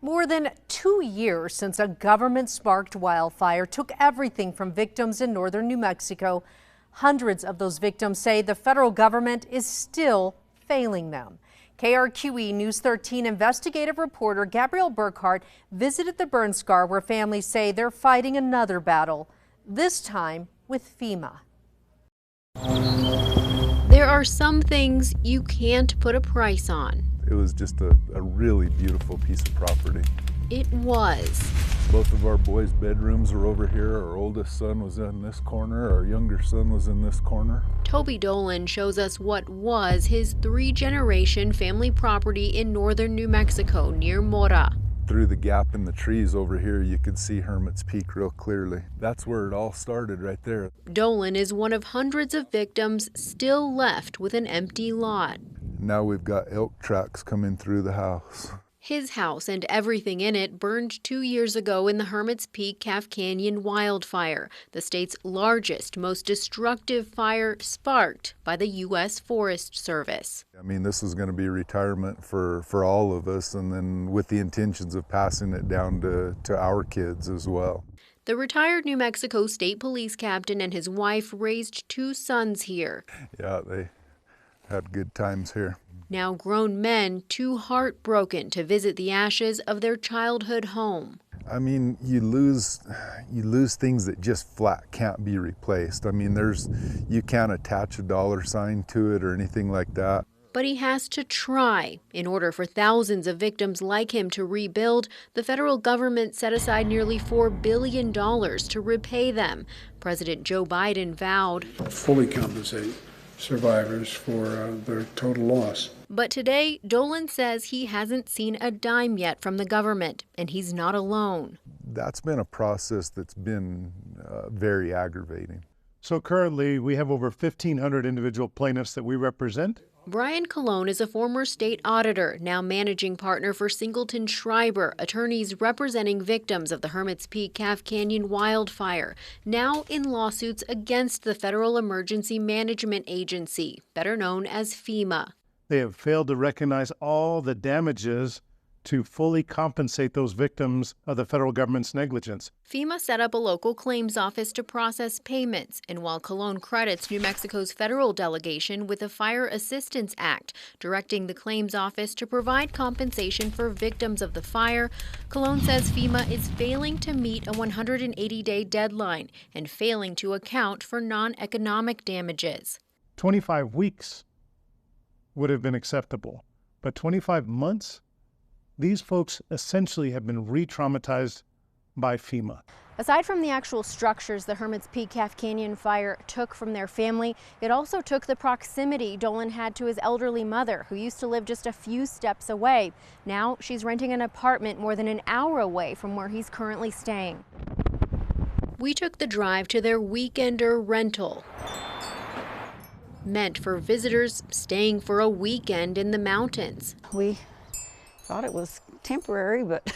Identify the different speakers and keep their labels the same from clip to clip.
Speaker 1: More than 2 years since a government-sparked wildfire took everything from victims in northern New Mexico. Hundreds of those victims say the federal government is still failing them. KRQE News 13 investigative reporter Gabrielle Burkhart visited the burn scar where families say they're fighting another battle, this time with FEMA.
Speaker 2: There are some things you can't put a price on.
Speaker 3: It was just a really beautiful piece of property.
Speaker 2: It was.
Speaker 3: Both of our boys' bedrooms are over here. Our oldest son was in this corner. Our younger son was in this corner.
Speaker 2: Toby Dolan shows us what was his 3-generation family property in northern New Mexico near Mora.
Speaker 3: Through the gap in the trees over here, you could see Hermits Peak real clearly. That's where it all started, right there.
Speaker 2: Dolan is one of hundreds of victims still left with an empty lot.
Speaker 3: Now we've got elk tracks coming through the house.
Speaker 2: His house and everything in it burned 2 years ago in the Hermits Peak Calf Canyon wildfire, the state's largest, most destructive fire sparked by the U.S. Forest Service.
Speaker 3: I mean, this is going to be retirement for all of us, and then with the intentions of passing it down to our kids as well.
Speaker 2: The retired New Mexico State Police captain and his wife raised 2 sons here.
Speaker 3: Yeah, they had good times here.
Speaker 2: Now grown men, too heartbroken to visit the ashes of their childhood home.
Speaker 3: I mean, you lose things that just flat can't be replaced. I mean, you can't attach a dollar sign to it or anything like that.
Speaker 2: But he has to try. In order for thousands of victims like him to rebuild, the federal government set aside nearly $4 billion to repay them. President Joe Biden vowed
Speaker 4: fully compensate survivors for their total loss.
Speaker 2: But today, Dolan says he hasn't seen a dime yet from the government, and he's not alone.
Speaker 3: That's been a process that's been very aggravating.
Speaker 5: So currently, we have over 1,500 individual plaintiffs that we represent.
Speaker 2: Brian Colon is a former state auditor, now managing partner for Singleton Schreiber, attorneys representing victims of the Hermits Peak Calf Canyon wildfire, now in lawsuits against the Federal Emergency Management Agency, better known as FEMA.
Speaker 5: They have failed to recognize all the damages to fully compensate those victims of the federal government's negligence.
Speaker 2: FEMA set up a local claims office to process payments, and while Colon credits New Mexico's federal delegation with the Fire Assistance Act, directing the claims office to provide compensation for victims of the fire, Colon says FEMA is failing to meet a 180-day deadline and failing to account for non-economic damages.
Speaker 5: 25 weeks would have been acceptable, but 25 months? These folks essentially have been re-traumatized by FEMA.
Speaker 6: Aside from the actual structures the Hermits Peak Calf Canyon fire took from their family, it also took the proximity Dolan had to his elderly mother, who used to live just a few steps away. Now she's renting an apartment more than an hour away from where he's currently staying.
Speaker 2: We took the drive to their weekender rental, meant for visitors staying for a weekend in the mountains.
Speaker 7: We thought it was temporary, but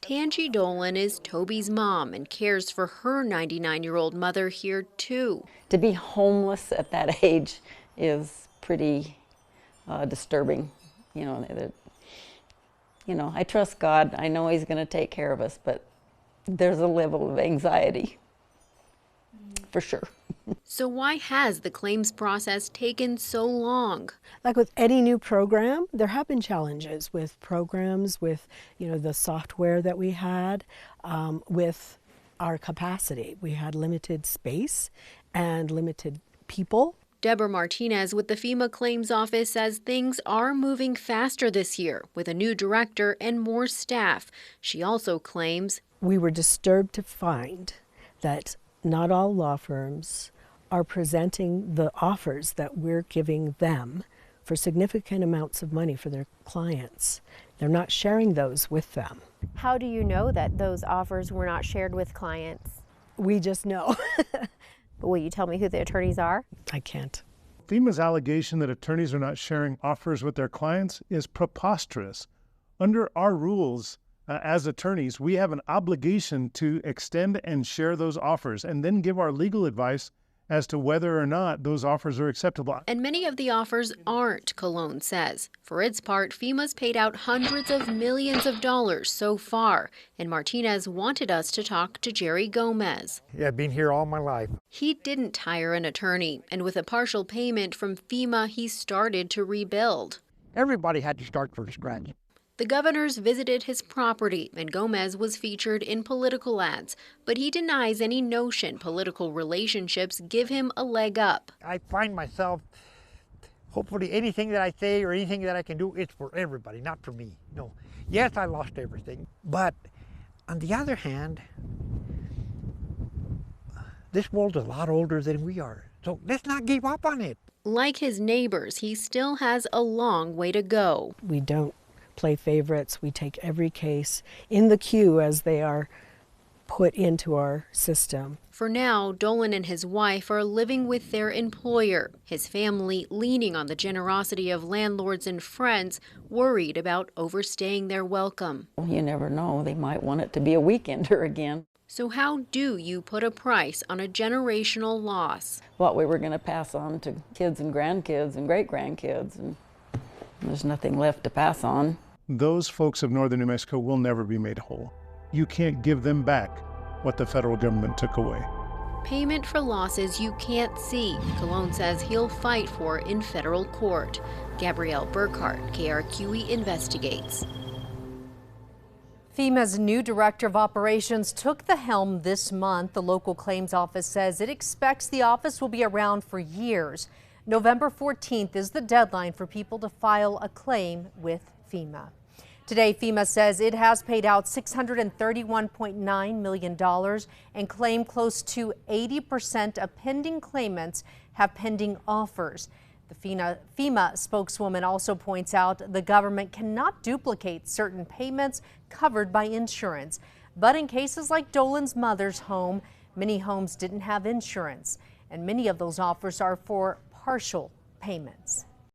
Speaker 2: Tangi Dolan is Toby's mom and cares for her 99-year-old mother here too.
Speaker 7: To be homeless at that age is pretty disturbing. You know, I trust God. I know He's going to take care of us, but there's a level of anxiety for sure.
Speaker 2: So why has the claims process taken so long?
Speaker 8: Like with any new program, there have been challenges with programs, with the software that we had, with our capacity. We had limited space and limited people.
Speaker 2: Deborah Martinez with the FEMA Claims Office says things are moving faster this year with a new director and more staff. She also claims
Speaker 8: we were disturbed to find that not all law firms are presenting the offers that we're giving them for significant amounts of money for their clients. They're not sharing those with them.
Speaker 6: How do you know that those offers were not shared with clients?
Speaker 8: We just know.
Speaker 6: Will you tell me who the attorneys are?
Speaker 8: I can't.
Speaker 5: FEMA's allegation that attorneys are not sharing offers with their clients is preposterous. Under our rules, as attorneys, we have an obligation to extend and share those offers and then give our legal advice as to whether or not those offers are acceptable.
Speaker 2: And many of the offers aren't, Cologne says. For its part, FEMA's paid out hundreds of millions of dollars so far. And Martinez wanted us to talk to Jerry Gomez.
Speaker 9: Yeah, I've been here all my life.
Speaker 2: He didn't hire an attorney, and with a partial payment from FEMA, he started to rebuild.
Speaker 9: Everybody had to start from scratch.
Speaker 2: The governors visited his property, and Gomez was featured in political ads, but he denies any notion political relationships give him a leg up.
Speaker 9: I find myself, hopefully anything that I say or anything that I can do, it's for everybody, not for me. No. Yes, I lost everything, but on the other hand, this world's a lot older than we are, so let's not give up on it.
Speaker 2: Like his neighbors, he still has a long way to go.
Speaker 8: We don't play favorites. We take every case in the queue as they are put into our system.
Speaker 2: For now, Dolan and his wife are living with their employer, his family leaning on the generosity of landlords and friends, worried about overstaying their welcome.
Speaker 7: You never know, they might want it to be a weekender again.
Speaker 2: So how do you put a price on a generational loss?
Speaker 7: What we were going to pass on to kids and grandkids and great-grandkids, and there's nothing left to pass on.
Speaker 5: Those folks of northern New Mexico will never be made whole. You can't give them back what the federal government took away.
Speaker 2: Payment for losses you can't see, Cologne says he'll fight for in federal court. Gabrielle Burkhart, KRQE Investigates.
Speaker 1: FEMA's new director of operations took the helm this month. The local claims office says it expects the office will be around for years. November 14th is the deadline for people to file a claim with FEMA. Today, FEMA says it has paid out $631.9 million and claimed close to 80% of pending claimants have pending offers. The FEMA spokeswoman also points out the government cannot duplicate certain payments covered by insurance. But in cases like Dolan's mother's home, many homes didn't have insurance, and many of those offers are for partial payments.